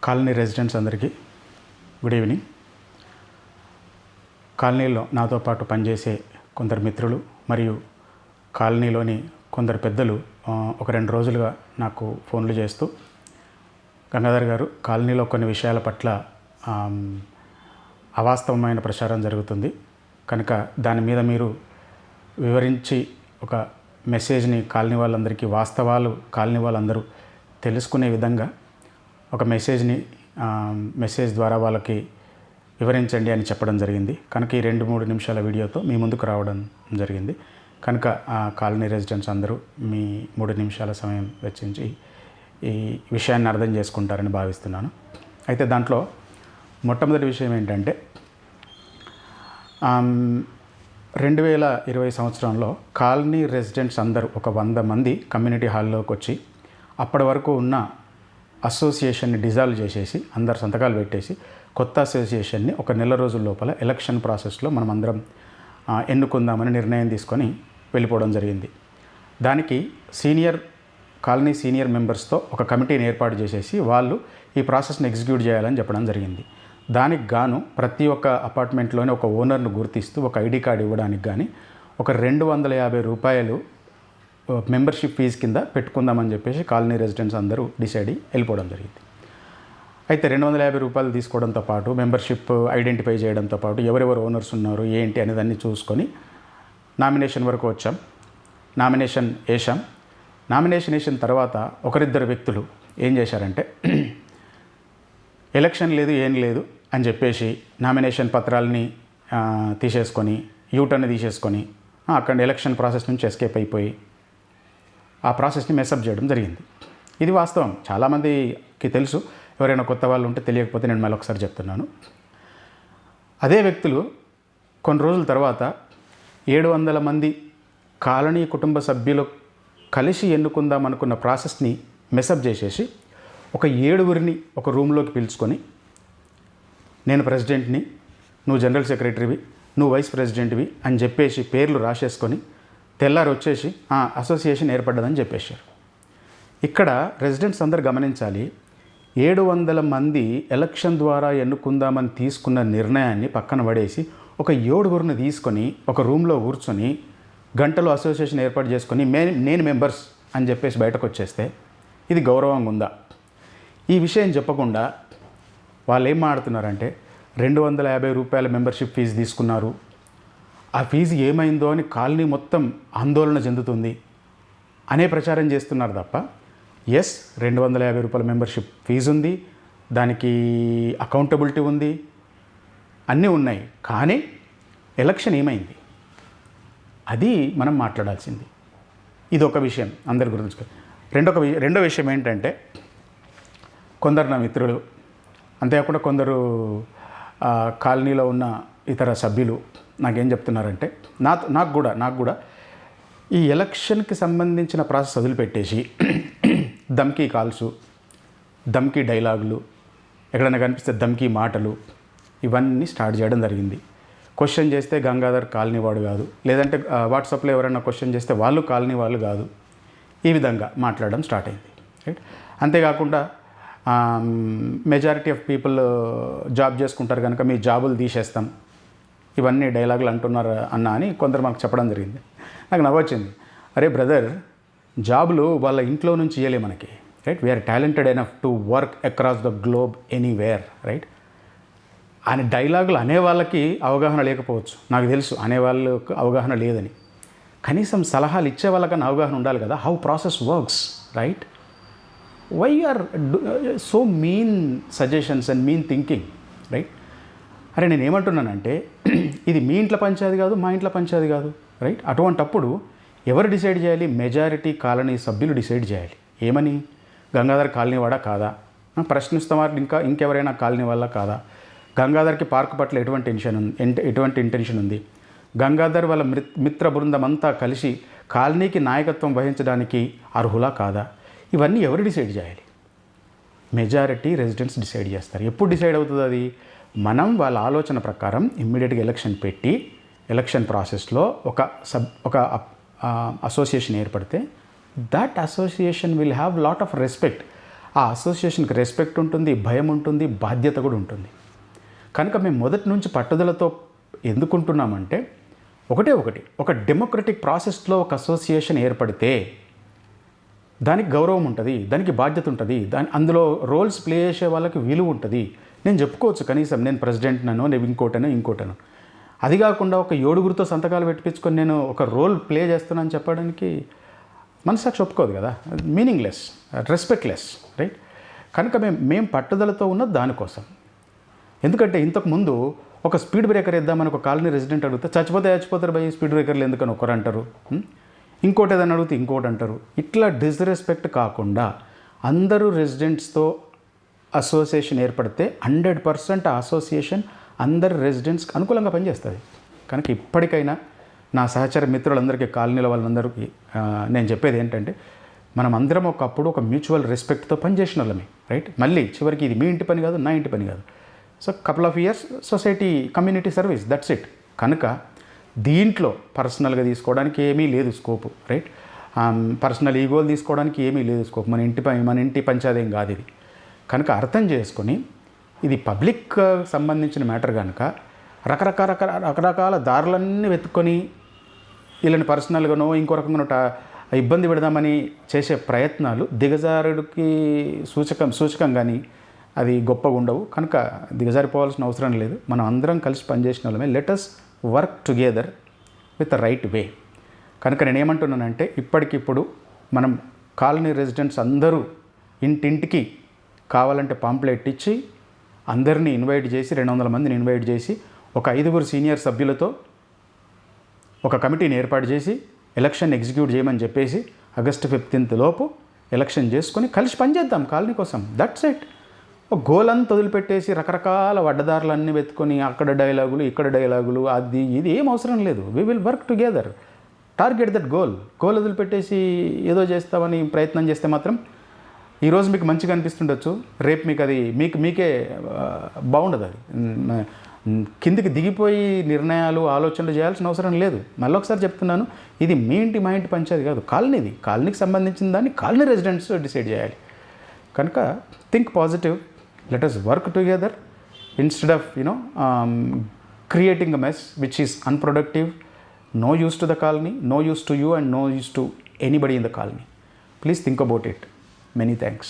Colony residents అందరికీ good evening. కాలనీలో నాతో పాటు పనిచేసే కొందరు మిత్రులు మరియు కాలనీలోని కొందరు పెద్దలు ఒక 2 రోజులుగా నాకు ఫోన్లు చేస్తూ, గంగాధర్ గారు, కాలనీలో కొన్ని విషయాల పట్ల అవాస్తవమైన ప్రచారం జరుగుతుంది కనుక దాని మీద మీరు వివరించి ఒక మెసేజ్ని కాలనీ వాళ్ళందరికీ, వాస్తవాలు కాలనీ వాళ్ళందరూ తెలుసుకునే విధంగా ఒక మెసేజ్ ద్వారా వాళ్ళకి వివరించండి అని చెప్పడం జరిగింది. కనుక ఈ 2-3 నిమిషాల వీడియోతో మీ ముందుకు రావడం జరిగింది. కనుక ఆ కాలనీ రెసిడెంట్స్ అందరూ మీ 3 నిమిషాల సమయం వెచ్చించి ఈ విషయాన్ని అర్థం చేసుకుంటారని భావిస్తున్నాను. అయితే దాంట్లో మొట్టమొదటి విషయం ఏంటంటే, 2020 సంవత్సరంలో కాలనీ రెసిడెంట్స్ అందరూ ఒక 100 మంది కమ్యూనిటీ హాల్లోకి వచ్చి అప్పటి వరకు ఉన్న అసోసియేషన్ని డిజాల్వ్ చేసేసి అందరు సంతకాలు పెట్టేసి కొత్త అసోసియేషన్ని ఒక నెల రోజుల లోపల ఎలక్షన్ ప్రాసెస్లో మనం అందరం ఎన్నుకుందామని నిర్ణయం తీసుకొని వెళ్ళిపోవడం జరిగింది. దానికి కాలనీ సీనియర్ మెంబర్స్తో ఒక కమిటీని ఏర్పాటు చేసేసి వాళ్ళు ఈ ప్రాసెస్ని ఎగ్జిక్యూట్ చేయాలని చెప్పడం జరిగింది. దానికి గాను ప్రతి ఒక్క అపార్ట్మెంట్లోనే ఒక ఓనర్ను గుర్తిస్తూ ఒక ఐడి కార్డు ఇవ్వడానికి కానీ ఒక 250 రూపాయలు మెంబర్షిప్ ఫీజు కింద పెట్టుకుందామని చెప్పేసి కాలనీ రెసిడెంట్స్ అందరూ డిసైడ్ అయ్యి వెళ్ళిపోవడం జరిగింది. అయితే 250 రూపాయలు తీసుకోవడంతో పాటు మెంబర్షిప్ ఐడెంటిఫై చేయడంతో పాటు ఎవరెవరు ఓనర్స్ ఉన్నారు ఏంటి అనేదాన్ని చూసుకొని నామినేషన్ వరకు వచ్చాం. నామినేషన్ వేసాం. నామినేషన్ వేసిన తర్వాత ఒకరిద్దరు వ్యక్తులు ఏం చేశారంటే, ఎలక్షన్ లేదు ఏం లేదు అని చెప్పేసి నామినేషన్ పత్రాలని తీసేసుకొని, యూటర్న్ తీసేసుకొని అక్కడ ఎలక్షన్ ప్రాసెస్ నుంచి ఎస్కేప్ అయిపోయి ఆ ప్రాసెస్ని మెసప్ చేయడం జరిగింది. ఇది వాస్తవం, చాలామందికి తెలుసు. ఎవరైనా కొత్త వాళ్ళు ఉంటే తెలియకపోతే నేను మళ్ళీ ఒకసారి చెప్తున్నాను. అదే వ్యక్తులు కొన్ని రోజుల తర్వాత 700 మంది కాలనీ కుటుంబ సభ్యులు కలిసి ఎన్నుకుందాం అనుకున్న ప్రాసెస్ని మెసప్ చేసేసి ఒక 7గురిని ఒక రూమ్లోకి పిలుచుకొని, నేను ప్రెసిడెంట్ని, నువ్వు జనరల్ సెక్రటరీవి, నువ్వు వైస్ ప్రెసిడెంట్వి అని చెప్పేసి పేర్లు రాసేసుకొని తెల్లారి వచ్చేసి అసోసియేషన్ ఏర్పడ్డదని చెప్పేశారు. ఇక్కడ రెసిడెంట్స్ అందరు గమనించాలి, 700 మంది ఎలక్షన్ ద్వారా ఎన్నుకుందామని తీసుకున్న నిర్ణయాన్ని పక్కన పడేసి ఒక 7గురిని తీసుకొని ఒక రూమ్లో కూర్చొని గంటలో అసోసియేషన్ ఏర్పాటు చేసుకొని నేను మెంబర్స్ అని చెప్పేసి బయటకు వచ్చేస్తే ఇది గౌరవంగా ఉందా? ఈ విషయం చెప్పకుండా వాళ్ళు ఏం మాడుతున్నారంటే, 250 రూపాయల మెంబర్షిప్ ఫీజు తీసుకున్నారు, ఆ ఫీజు ఏమైందో అని కాలనీ మొత్తం ఆందోళన చెందుతుంది అనే ప్రచారం చేస్తున్నారు తప్ప, 250 రూపాయల మెంబర్షిప్ ఫీజు ఉంది, దానికి అకౌంటబిలిటీ ఉంది, అన్నీ ఉన్నాయి. కానీ ఎలక్షన్ ఏమైంది అది మనం మాట్లాడాల్సింది. ఇది ఒక విషయం అందరి గురించి. రెండో విషయం ఏంటంటే, కొందరు నా మిత్రులు, అంతేకాకుండా కొందరు కాలనీలో ఉన్న ఇతర సభ్యులు నాకేం చెప్తున్నారంటే, నాకు కూడా ఈ ఎలక్షన్కి సంబంధించిన ప్రాసెస్ వదిలిపెట్టేసి దమ్కీ కాల్సు, దమ్కీ డైలాగులు, ఎక్కడైనా కనిపిస్తే దమ్కీ మాటలు, ఇవన్నీ స్టార్ట్ చేయడం జరిగింది. క్వశ్చన్ చేస్తే గంగాధర్ కాలనీ వాడు కాదు, లేదంటే వాట్సాప్లో ఎవరైనా క్వశ్చన్ చేస్తే వాళ్ళు కాలనీ వాళ్ళు కాదు, ఈ విధంగా మాట్లాడడం స్టార్ట్ అయింది. రైట్. అంతేకాకుండా మెజారిటీ ఆఫ్ పీపుల్ జాబ్ చేసుకుంటారు కనుక మీ జాబులు తీసేస్తాం, ఇవన్నీ డైలాగులు అంటున్నారు అన్న అని కొందరు మనకు చెప్పడం జరిగింది. నాకు నవ్వొచ్చింది. అరే బ్రదర్, జాబులు వాళ్ళ ఇంట్లో నుంచి ఇవ్వలే మనకి. Right. We're talented enough to work across the globe anywhere. Right. అని డైలాగులు అనే వాళ్ళకి అవగాహన లేకపోవచ్చు, నాకు తెలుసు అనేవాళ్ళకు అవగాహన లేదని. కనీసం సలహాలు ఇచ్చే వాళ్ళకన్నా అవగాహన ఉండాలి కదా, how process works. Right. Why are so mean suggestions and mean thinking. Right. అరే నేను ఏమంటున్నానంటే, ఇది మీ ఇంట్లో పంచాయతీ కాదు, మా ఇంట్లో పంచాయతీ కాదు. రైట్. అటువంటప్పుడు ఎవరు డిసైడ్ చేయాలి? మెజారిటీ కాలనీ సభ్యులు డిసైడ్ చేయాలి. ఏమని? గంగాధర్ కాలనీ వాడా కాదా? ప్రశ్నిస్తాం. ఇంకెవరైనా కాలనీ వల్ల కాదా? గంగాధర్కి పార్క్ పట్ల ఎటువంటి ఇంటెన్షన్ ఉంది? గంగాధర్ వాళ్ళ మిత్ర బృందం అంతా కలిసి కాలనీకి నాయకత్వం వహించడానికి అర్హులా కాదా? ఇవన్నీ ఎవరు డిసైడ్ చేయాలి? మెజారిటీ రెసిడెంట్స్ డిసైడ్ చేస్తారు. ఎప్పుడు డిసైడ్ అవుతుంది అది? మనం వాళ్ళ ఆలోచన ప్రకారం ఇమ్మీడియట్గా ఎలక్షన్ పెట్టి ఎలక్షన్ ప్రాసెస్లో ఒక అసోసియేషన్ ఏర్పడితే that association will have lot of respect. ఆ అసోసియేషన్కి రెస్పెక్ట్ ఉంటుంది, భయం ఉంటుంది, బాధ్యత కూడా ఉంటుంది. కనుక మేము మొదటి నుంచి పట్టుదలతో ఎందుకుంటున్నామంటే ఒక డెమోక్రటిక్ ప్రాసెస్లో ఒక అసోసియేషన్ ఏర్పడితే దానికి గౌరవం ఉంటుంది, దానికి బాధ్యత ఉంటుంది, అందులో రోల్స్ ప్లే చేసే వాళ్ళకి విలువ ఉంటుంది. నేను చెప్పుకోవచ్చు కనీసం నేను ప్రెసిడెంట్నో, నేను ఇంకోటనో. అది కాకుండా ఒక 7గురితో సంతకాలు పెట్టించుకొని నేను ఒక రోల్ ప్లే చేస్తున్నాను చెప్పడానికి మనసాక్షి ఒప్పుకోదు కదా. Meaningless, respectless, right? కనుక మేము పట్టుదలతో ఉన్న దానికోసం. ఎందుకంటే ఇంతకుముందు ఒక స్పీడ్ బ్రేకర్ వేద్దామని ఒక కాలనీ రెసిడెంట్ అడిగితే చచ్చిపోతారు భయ స్పీడ్ బ్రేకర్లు ఎందుకని ఒకరు అంటారు, ఇంకోటి ఏదైనా అడిగితే ఇంకోటి అంటారు. ఇట్లా డిస్రెస్పెక్ట్ కాకుండా అందరూ రెసిడెంట్స్తో అసోసియేషన్ ఏర్పడితే 100% ఆ అసోసియేషన్ అందరు రెసిడెంట్స్కి అనుకూలంగా పనిచేస్తుంది. కనుక ఇప్పటికైనా నా సహచర మిత్రులందరికీ, కాలనీల వాళ్ళందరికీ నేను చెప్పేది ఏంటంటే, మనం అందరం ఒకప్పుడు ఒక మ్యూచువల్ రెస్పెక్ట్తో పనిచేసిన వాళ్ళమే, రైట్? మళ్ళీ చివరికి ఇది మీ ఇంటి పని కాదు, నా ఇంటి పని కాదు. So couple of years society community service, that's it. కనుక దీంట్లో పర్సనల్గా తీసుకోవడానికి ఏమీ లేదు స్కోపు, రైట్? పర్సనల్ ఈగోలు తీసుకోవడానికి ఏమీ లేదు స్కోప్. మన ఇంటి పంచాదేం కాదు ఇది. కనుక అర్థం చేసుకొని ఇది పబ్లిక్ సంబంధించిన మ్యాటర్ కనుక రకరకాల దారులన్నీ వెతుక్కొని వీళ్ళని పర్సనల్గానో ఇంకో రకంగానో ఇబ్బంది పెడదామని చేసే ప్రయత్నాలు దిగజారుడికి సూచకం కానీ అది గొప్పగా ఉండవు. కనుక దిగజారిపోవాల్సిన అవసరం లేదు. మనం అందరం కలిసి పనిచేసిన వాళ్ళమే. Let us work together with the right way. కనుక నేనేమంటున్నానంటే, ఇప్పటికిప్పుడు మనం కాలనీ రెసిడెంట్స్ అందరూ ఇంటింటికి కావాలంటే పాంప్లెట్ ఇచ్చి అందరినీ ఇన్వైట్ చేసి 200 మందిని ఇన్వైట్ చేసి ఒక 5గురు సీనియర్ సభ్యులతో ఒక కమిటీని ఏర్పాటు చేసి ఎలక్షన్ ఎగ్జిక్యూట్ చేయమని చెప్పేసి ఆగస్టు 15 లోపు ఎలక్షన్ చేసుకొని కలిసి పనిచేద్దాం కాలనీ కోసం. That's it. ఒక గోల్ అంతా వదిలిపెట్టేసి రకరకాల వడ్డదారులన్నీ వెతుకొని అక్కడ డైలాగులు ఇక్కడ డైలాగులు అది ఇది ఏం అవసరం లేదు. We will work together, target that goal వదిలిపెట్టేసి ఏదో చేస్తామని ప్రయత్నం చేస్తే మాత్రం ఈరోజు మీకు మంచిగా అనిపిస్తుండొచ్చు, రేపు మీకు అది మీకే బాగుండదు. అది కిందికి దిగిపోయి నిర్ణయాలు ఆలోచనలు చేయాల్సిన అవసరం లేదు. మళ్ళీ ఒకసారి చెప్తున్నాను, ఇది మీ ఇంటి మా ఇంటి పంచాయతీ కాదు, కాలనీది. కాలనీకి సంబంధించిన దాన్ని కాలనీ రెసిడెంట్స్ డిసైడ్ చేయాలి. కనుక think positive, let us work together instead of creating a mess which is unproductive, no use to the colony, no use to you and no use to anybody in the colony. Please think about it. Many thanks.